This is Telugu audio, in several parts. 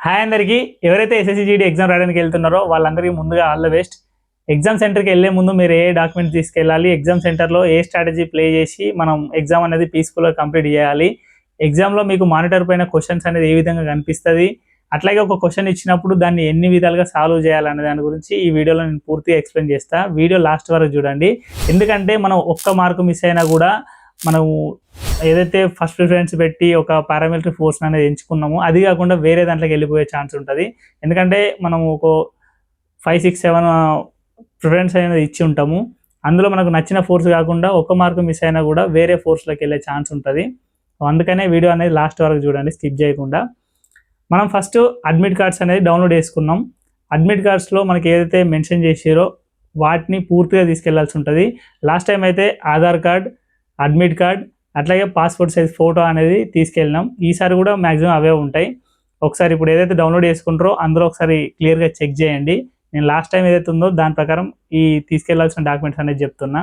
హాయ్ అందరికీ. ఎవరైతే ఎస్ఎస్సి జీడీ ఎగ్జామ్ రాయడానికి వెళ్తున్నారో వాళ్ళందరికీ ముందుగా ఆల్ ద బెస్ట్. ఎగ్జామ్ సెంటర్కి వెళ్ళే ముందు మీరు ఏ డాక్యుమెంట్స్ తీసుకెళ్ళాలి, ఎగ్జామ్ సెంటర్లో ఏ స్ట్రాటజీ ప్లే చేసి మనం ఎగ్జామ్ అనేది పీస్ఫుల్గా కంప్లీట్ చేయాలి, ఎగ్జామ్లో మీకు మానిటర్ పైన క్వశ్చన్స్ అనేది ఏ విధంగా కనిపిస్తుంది, అట్లాగే ఒక క్వశ్చన్ ఇచ్చినప్పుడు దాన్ని ఎన్ని విధాలుగా సాల్వ్ చేయాలనే దాని గురించి ఈ వీడియోలో నేను పూర్తిగా ఎక్స్ప్లెయిన్ చేస్తాను. వీడియో లాస్ట్ వరకు చూడండి. ఎందుకంటే మనం ఒక్క మార్కు మిస్ అయినా కూడా మనం ఏదైతే ఫస్ట్ ప్రిఫరెన్స్ పెట్టి ఒక పారామిలిటరీ ఫోర్స్ అనేది ఎంచుకున్నామో అది కాకుండా వేరే దాంట్లోకి వెళ్ళిపోయే ఛాన్స్ ఉంటుంది. ఎందుకంటే మనం ఒక 5, 6, 7 ప్రిఫరెన్స్ అనేది ఇచ్చి ఉంటాము. అందులో మనకు నచ్చిన ఫోర్స్ కాకుండా ఒక్క మార్కు మిస్ అయినా కూడా వేరే ఫోర్స్లోకి వెళ్ళే ఛాన్స్ ఉంటుంది. అందుకనే వీడియో అనేది లాస్ట్ వరకు చూడండి, స్కిప్ చేయకుండా. మనం ఫస్ట్ అడ్మిట్ కార్డ్స్ అనేది డౌన్లోడ్ చేసుకున్నాం. అడ్మిట్ కార్డ్స్లో మనకి ఏదైతే మెన్షన్ చేసారో వాటిని పూర్తిగా తీసుకెళ్లాల్సి ఉంటుంది. లాస్ట్ టైం అయితే ఆధార్ కార్డ్, అడ్మిట్ కార్డ్, అట్లాగే పాస్పోర్ట్ సైజ్ ఫోటో అనేది తీసుకెళ్ళినాం. ఈసారి కూడా మ్యాక్సిమం అవే ఉంటాయి. ఒకసారి ఇప్పుడు ఏదైతే డౌన్లోడ్ చేసుకుంటారో అందులో ఒకసారి క్లియర్గా చెక్ చేయండి. నేను లాస్ట్ టైం ఏదైతే ఉందో దాని ప్రకారం ఈ తీసుకెళ్లాల్సిన డాక్యుమెంట్స్ అనేది చెప్తున్నా.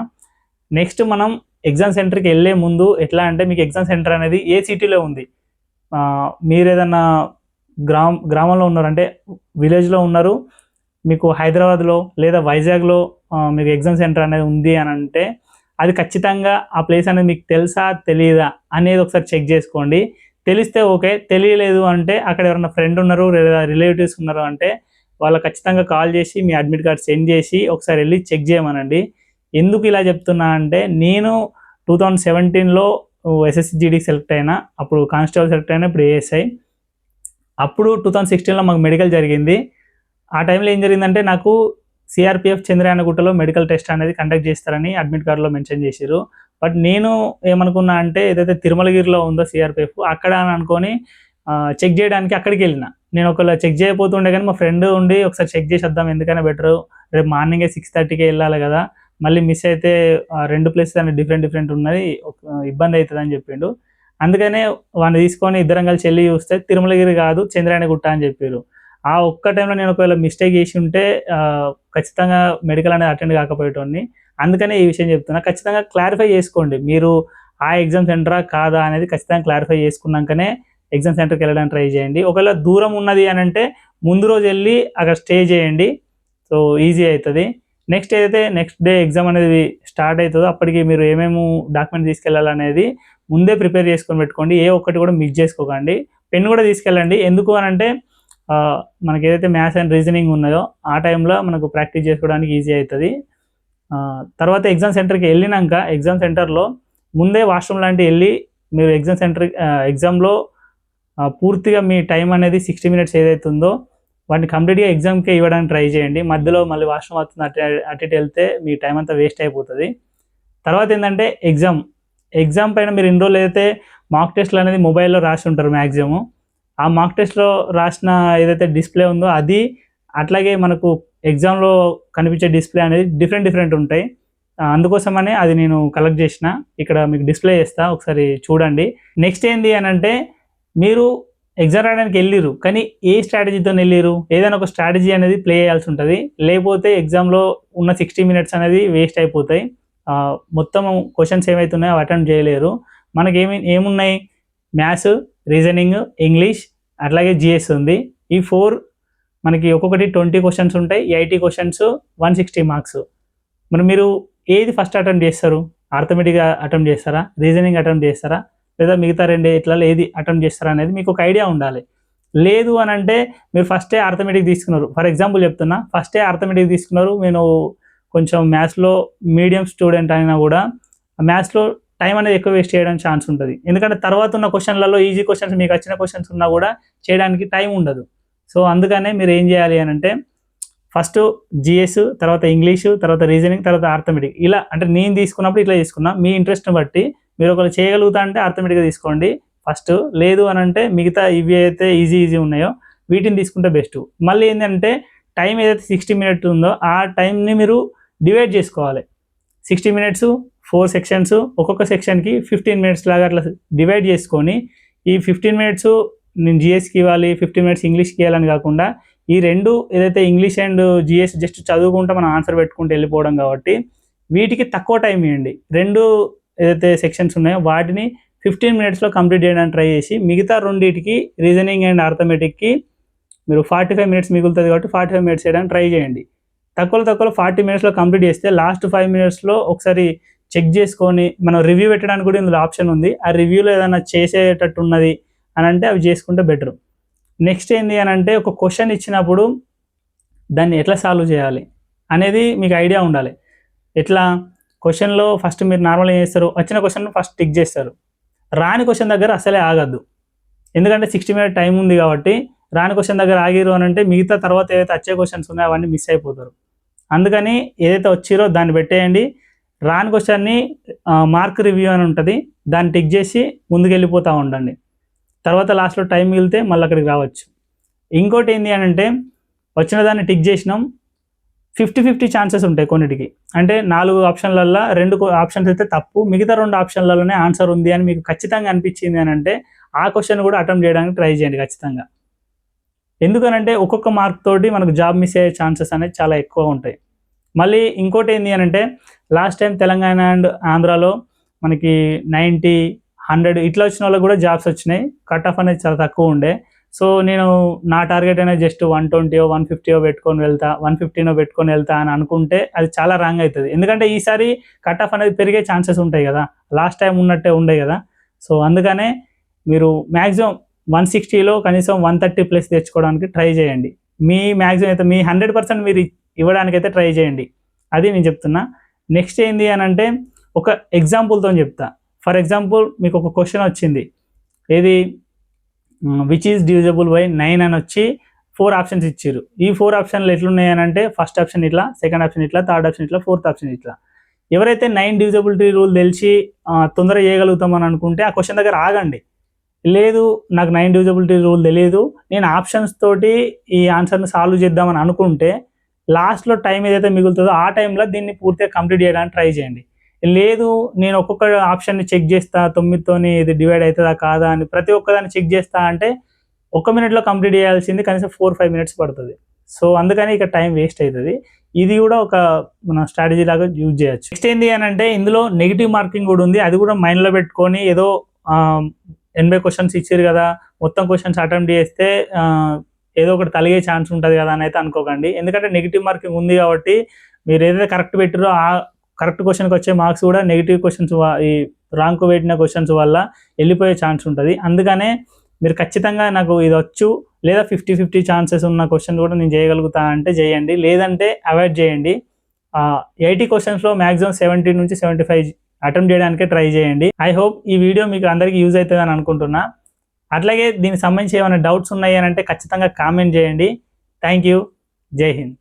నెక్స్ట్ మనం ఎగ్జామ్ సెంటర్కి వెళ్ళే ముందు ఎట్లా అంటే మీకు ఎగ్జామ్ సెంటర్ అనేది ఏ సిటీలో ఉంది, మీరు ఏదన్నా గ్రామంలో ఉన్నారు అంటే విలేజ్లో ఉన్నారు, మీకు హైదరాబాద్లో లేదా వైజాగ్లో మీకు ఎగ్జామ్ సెంటర్ అనేది ఉంది అని అంటే అది ఖచ్చితంగా ఆ ప్లేస్ అనేది మీకు తెలుసా తెలియదా అనేది ఒకసారి చెక్ చేసుకోండి. తెలిస్తే ఓకే, తెలియలేదు అంటే అక్కడ ఎవరైనా ఫ్రెండ్ ఉన్నారు లేదా రిలేటివ్స్ ఉన్నారు అంటే వాళ్ళు ఖచ్చితంగా కాల్ చేసి మీ అడ్మిట్ కార్డ్ సెండ్ చేసి ఒకసారి వెళ్ళి చెక్ చేయమనండి. ఎందుకు ఇలా చెప్తున్నా అంటే నేను 2017లో ఎస్ఎస్సి జీడీకి సెలెక్ట్ అయినా, అప్పుడు కానిస్టేబుల్ సెలెక్ట్ అయినా, ఇప్పుడు ఏఎస్ఐ. అప్పుడు 2016లో మాకు మెడికల్ జరిగింది. ఆ టైంలో ఏం జరిగిందంటే నాకు సిఆర్పిఎఫ్ చంద్రయానగుట్టలో మెడికల్ టెస్ట్ అనేది కండక్ట్ చేస్తారని అడ్మిట్ కార్డులో మెన్షన్ చేశారు. బట్ నేను ఏమనుకున్నా అంటే ఏదైతే తిరుమలగిరిలో ఉందో సిఆర్పిఎఫ్ అక్కడ అని అనుకొని చెక్ చేయడానికి అక్కడికి వెళ్ళిన. నేను ఒకవేళ చెక్ చేయకపోతుండే కానీ మా ఫ్రెండ్ ఉండి ఒకసారి చెక్ చేసి వద్దాం, ఎందుకైనా బెటరు, రేపు మార్నింగే 6:30కే వెళ్ళాలి కదా, మళ్ళీ మిస్ అయితే 2 ప్లేసెస్ అనేది డిఫరెంట్ ఉన్నది, ఇబ్బంది అవుతుంది అని చెప్పిండు. అందుకనే వాడిని తీసుకొని ఇద్దరం కలిసి వెళ్ళి చూస్తే తిరుమలగిరి కాదు చంద్రయానగుట్ట అని చెప్పారు. ఆ ఒక్క టైంలో నేను ఒకవేళ మిస్టేక్ చేసి ఉంటే ఖచ్చితంగా మెడికల్ అనేది అటెండ్ కాకపోయేటోని. అందుకనే ఈ విషయం చెప్తున్నా. ఖచ్చితంగా క్లారిఫై చేసుకోండి, మీరు ఆ ఎగ్జామ్ సెంటరా కాదా అనేది ఖచ్చితంగా క్లారిఫై చేసుకున్నాకనే ఎగ్జామ్ సెంటర్కి వెళ్ళడానికి ట్రై చేయండి. ఒకవేళ దూరం ఉన్నది అని అంటే ముందు రోజు వెళ్ళి అక్కడ స్టే చేయండి, సో ఈజీ అవుతుంది. నెక్స్ట్ డే ఎగ్జామ్ అనేది స్టార్ట్ అవుతుందో అప్పటికి మీరు ఏమేమి డాక్యుమెంట్ తీసుకెళ్ళాలనేది ముందే ప్రిపేర్ చేసుకొని పెట్టుకోండి. ఏ ఒక్కటి కూడా మిస్ చేసుకోకండి. పెన్ కూడా తీసుకెళ్ళండి. ఎందుకు అని అంటే మనకి ఏదైతే మ్యాథ్స్ అండ్ రీజనింగ్ ఉన్నదో ఆ టైంలో మనకు ప్రాక్టీస్ చేసుకోవడానికి ఈజీ అవుతుంది. తర్వాత ఎగ్జామ్ సెంటర్కి వెళ్ళినాక ఎగ్జామ్ సెంటర్లో ముందే వాష్రూమ్ లాంటివి వెళ్ళి మీరు ఎగ్జామ్లో పూర్తిగా మీ టైం అనేది 60 మినిట్స్ ఏదైతే ఉందో వాటిని కంప్లీట్గా ఎగ్జామ్కే ఇవ్వడానికి ట్రై చేయండి. మధ్యలో మళ్ళీ వాష్రూమ్ అవుతుంది అటు వెళ్తే మీ టైం అంతా వేస్ట్ అయిపోతుంది. తర్వాత ఏంటంటే ఎగ్జామ్ పైన మీరు ఇన్ని రోజులు ఏదైతే మాక్ టెస్ట్లు అనేది మొబైల్లో రాసి ఉంటారు మ్యాక్సిమం, ఆ మాక్ టెస్ట్లో రాసిన ఏదైతే డిస్ప్లే ఉందో అది అట్లాగే మనకు ఎగ్జామ్లో కనిపించే డిస్ప్లే అనేది డిఫరెంట్ ఉంటాయి. అందుకోసమనే అది నేను కలెక్ట్ చేసిన, ఇక్కడ మీకు డిస్ప్లే చేస్తా, ఒకసారి చూడండి. నెక్స్ట్ ఏంది అని అంటే మీరు ఎగ్జామ్ రాయడానికి వెళ్ళిరు కానీ ఏ స్ట్రాటజీతో వెళ్ళిరు, ఏదైనా ఒక స్ట్రాటజీ అనేది ప్లే చేయాల్సి ఉంటుంది. లేకపోతే ఎగ్జామ్లో ఉన్న 60 మినిట్స్ అనేది వేస్ట్ అయిపోతాయి. మొత్తం క్వశ్చన్స్ ఏమవుతున్నాయో అవి అటెంప్ట్ చేయలేరు. మనకి ఏమున్నాయి, మ్యాథ్స్, రీజనింగ్, ఇంగ్లీష్, అట్లాగే జిఎస్ ఉంది. ఈ 4 మనకి ఒక్కొక్కటి 20 క్వశ్చన్స్ ఉంటాయి. 80 క్వశ్చన్స్, 160 మార్క్స్. మరి మీరు ఏది ఫస్ట్ అటెంప్ట్ చేస్తారు? ఆర్థమెటిక్గా అటెంప్ట్ చేస్తారా, రీజనింగ్ అటెంప్ట్ చేస్తారా, లేదా మిగతా 2 ఇట్లలో ఏది అటెంప్ట్ చేస్తారా అనేది మీకు ఒక ఐడియా ఉండాలి. లేదు అని అంటే మీరు ఫస్టే ఆర్థమెటిక్ తీసుకున్నారు, ఫర్ ఎగ్జాంపుల్ చెప్తున్నా, ఫస్టే ఆర్థమెటిక్ తీసుకున్నారు, నేను కొంచెం మ్యాథ్స్లో మీడియం స్టూడెంట్ అయినా కూడా మ్యాథ్స్లో టైం అనేది ఎక్కువ వేస్ట్ చేయడానికి ఛాన్స్ ఉంటుంది. ఎందుకంటే తర్వాత ఉన్న క్వశ్చన్లలో ఈజీ క్వశ్చన్స్, మీకు వచ్చిన క్వశ్చన్స్ ఉన్నా కూడా చేయడానికి టైం ఉండదు. సో అందుకనే మీరు ఏం చేయాలి అని అంటే ఫస్ట్ జిఎస్, తర్వాత ఇంగ్లీషు, తర్వాత రీజనింగ్, తర్వాత ఆర్థమెటిక్. ఇలా అంటే నేను తీసుకున్నప్పుడు ఇట్లా తీసుకున్నా. మీ ఇంట్రెస్ట్ని బట్టి మీరు ఒకవేళ చేయగలుగుతా అంటే ఆర్థమెటిక్గా తీసుకోండి ఫస్ట్. లేదు అని అంటే మిగతా ఇవి అయితే ఈజీ ఉన్నాయో వీటిని తీసుకుంటే బెస్ట్. మళ్ళీ ఏంటంటే టైం ఏదైతే 60 మినిట్స్ ఉందో ఆ టైంని మీరు డివైడ్ చేసుకోవాలి. 60 మినిట్స్ 4 సెక్షన్స్, ఒక్కొక్క సెక్షన్కి 15 మినిట్స్ లాగా అట్లా డివైడ్ చేసుకొని ఈ 15 మినిట్స్ నేను జిఎస్కి ఇవ్వాలి, 15 మినిట్స్ ఇంగ్లీష్కి ఇవ్వాలని కాకుండా ఈ 2 ఏదైతే ఇంగ్లీష్ అండ్ జిఎస్ జస్ట్ చదువుకుంటే మనం ఆన్సర్ పెట్టుకుంటూ వెళ్ళిపోవడం కాబట్టి వీటికి తక్కువ టైం ఇవ్వండి. 2 ఏదైతే సెక్షన్స్ ఉన్నాయో వాటిని 15 మినిట్స్లో కంప్లీట్ చేయడానికి ట్రై చేసి మిగతా 2కి రీజనింగ్ అండ్ ఆర్థమెటిక్కి మీరు 45 మినిట్స్ మిగులుతుంది కాబట్టి 45 మినిట్స్ చేయడానికి ట్రై చేయండి. తక్కువలో 40 మినిట్స్లో కంప్లీట్ చేస్తే లాస్ట్ 5 మినిట్స్లో ఒకసారి చెక్ చేసుకొని మనం రివ్యూ పెట్టడానికి కూడా ఇందులో ఆప్షన్ ఉంది. ఆ రివ్యూలో ఏదైనా చేసేటట్టు ఉన్నది అని అంటే అవి చేసుకుంటే బెటర్. నెక్స్ట్ ఏంటి అని అంటే ఒక క్వశ్చన్ ఇచ్చినప్పుడు దాన్ని ఎట్లా సాల్వ్ చేయాలి అనేది మీకు ఐడియా ఉండాలి. ఎట్లా క్వశ్చన్లో ఫస్ట్ మీరు నార్మల్గా ఏం చేస్తారు, వచ్చిన క్వశ్చన్ ఫస్ట్ టిక్ చేస్తారు. రాని క్వశ్చన్ దగ్గర అసలే ఆగద్దు, ఎందుకంటే 60 మినిట్ టైం ఉంది కాబట్టి. రాని క్వశ్చన్ దగ్గర ఆగిరు అని అంటే మిగతా తర్వాత ఏదైతే వచ్చే క్వశ్చన్స్ ఉన్నాయో అవన్నీ మిస్ అయిపోతారు. అందుకని ఏదైతే వచ్చిరో దాన్ని పెట్టేయండి. రాని క్వశ్చన్ని మార్క్ రివ్యూ అని ఉంటుంది, దాన్ని టిక్ చేసి ముందుకు వెళ్ళిపోతూ ఉండండి. తర్వాత లాస్ట్లో టైం మిగిలితే మళ్ళీ అక్కడికి రావచ్చు. ఇంకోటి ఏంటి అని అంటే వచ్చిన దాన్ని టిక్ చేసినాం, 50-50 ఛాన్సెస్ ఉంటాయి కొన్నిటికి. అంటే 4 ఆప్షన్లల్లో 2 ఆప్షన్స్ అయితే తప్పు, మిగతా 2 ఆప్షన్లలోనే ఆన్సర్ ఉంది అని మీకు ఖచ్చితంగా అనిపించింది అని అంటే ఆ క్వశ్చన్ కూడా అటెంప్ట్ చేయడానికి ట్రై చేయండి ఖచ్చితంగా. ఎందుకనంటే ఒక్కొక్క మార్క్ తోటి మనకు జాబ్ మిస్ అయ్యే ఛాన్సెస్ అనేది చాలా ఎక్కువ ఉంటాయి. మళ్ళీ ఇంకోటి ఏంటి అని అంటే లాస్ట్ టైం తెలంగాణ అండ్ ఆంధ్రాలో మనకి 90, 100 ఇట్లా వచ్చిన వాళ్ళకి కూడా జాబ్స్ వచ్చినాయి. కట్ ఆఫ్ అనేది చాలా తక్కువ ఉండే. సో నేను నా టార్గెట్ అనేది జస్ట్ 120, 150 పెట్టుకొని వెళ్తా, 115 పెట్టుకొని వెళ్తా అని అనుకుంటే అది చాలా రాంగ్ అవుతుంది. ఎందుకంటే ఈసారి కట్ ఆఫ్ అనేది పెరిగే ఛాన్సెస్ ఉంటాయి కదా, లాస్ట్ టైం ఉన్నట్టే ఉండే కదా. సో అందుకనే మీరు మ్యాక్సిమం 160లో కనీసం 130+ తెచ్చుకోవడానికి ట్రై చేయండి. మీ మ్యాక్సిమం అయితే మీ 100% మీరు ఇవ్వడానికైతే ట్రై చేయండి, అది నేను చెప్తున్నా. నెక్స్ట్ ఏంటి అని అంటే ఒక ఎగ్జాంపుల్తో చెప్తా. ఫర్ ఎగ్జాంపుల్ మీకు ఒక క్వశ్చన్ వచ్చింది, ఏది విచ్ ఈజ్ డివిజబుల్ బై 9 అని వచ్చి 4 ఆప్షన్స్ ఇచ్చారు. ఈ 4 ఆప్షన్లు ఎట్లున్నాయి అని అంటే ఫస్ట్ ఆప్షన్ ఇట్లా, సెకండ్ ఆప్షన్ ఇట్లా, థర్డ్ ఆప్షన్ ఇట్లా, ఫోర్త్ ఆప్షన్ ఇట్లా. ఎవరైతే 9 డివిజబిలిటీ రూల్ తెలిసి తొందరగా చేయగలుగుతామని అనుకుంటే ఆ క్వశ్చన్ దగ్గర ఆగండి. లేదు నాకు 9 డివిజబిలిటీ రూల్ తెలియదు, నేను ఆప్షన్స్ తోటి ఈ ఆన్సర్ని సాల్వ్ చేద్దామని అనుకుంటే లాస్ట్లో టైం ఏదైతే మిగులుతుందో ఆ టైంలో దీన్ని పూర్తిగా కంప్లీట్ చేయడానికి ట్రై చేయండి. లేదు నేను ఒక్కొక్క ఆప్షన్ని చెక్ చేస్తా, 9తోని ఇది డివైడ్ అవుతుందా కాదా అని ప్రతి ఒక్కదాన్ని చెక్ చేస్తా అంటే 1 మినిట్లో కంప్లీట్ చేయాల్సింది కనీసం 4-5 మినిట్స్ పడుతుంది. సో అందుకని ఇక టైం వేస్ట్ అవుతుంది. ఇది కూడా ఒక మన స్ట్రాటజీ లాగా యూజ్ చేయొచ్చు. నెక్స్ట్ ఏంటి అని అంటే ఇందులో నెగిటివ్ మార్కింగ్ కూడా ఉంది, అది కూడా మైండ్లో పెట్టుకొని ఏదో 80 క్వశ్చన్స్ ఇచ్చారు కదా మొత్తం క్వశ్చన్స్ అటెంప్ట్ చేస్తే ఏదో ఒకటి తలిగే ఛాన్స్ ఉంటుంది కదా అని అయితే అనుకోకండి. ఎందుకంటే నెగిటివ్ మార్కింగ్ ఉంది కాబట్టి మీరు ఏదైతే కరెక్ట్ పెట్టారో ఆ కరెక్ట్ క్వశ్చన్కి వచ్చే మార్క్స్ కూడా నెగిటివ్ క్వశ్చన్స్, ఈ రాంగ్ పెట్టిన క్వశ్చన్స్ వల్ల వెళ్ళిపోయే ఛాన్స్ ఉంటుంది. అందుకనే మీరు ఖచ్చితంగా నాకు ఇది వచ్చు లేదా 50-50 ఛాన్సెస్ ఉన్న క్వశ్చన్ కూడా నేను చేయగలుగుతా అంటే చేయండి, లేదంటే అవాయిడ్ చేయండి. 80 క్వశ్చన్స్లో మ్యాక్సిమం 70-75 అటెంప్ట్ చేయడానికే ట్రై చేయండి. ఐ హోప్ ఈ వీడియో మీకు అందరికీ యూజ్ అవుతుంది అని అనుకుంటున్నా. అట్లాగే దీనికి సంబంధించి ఏమైనా డౌట్స్ ఉన్నాయి అని అంటే ఖచ్చితంగా కామెంట్ చేయండి. Thank you. జై హింద్.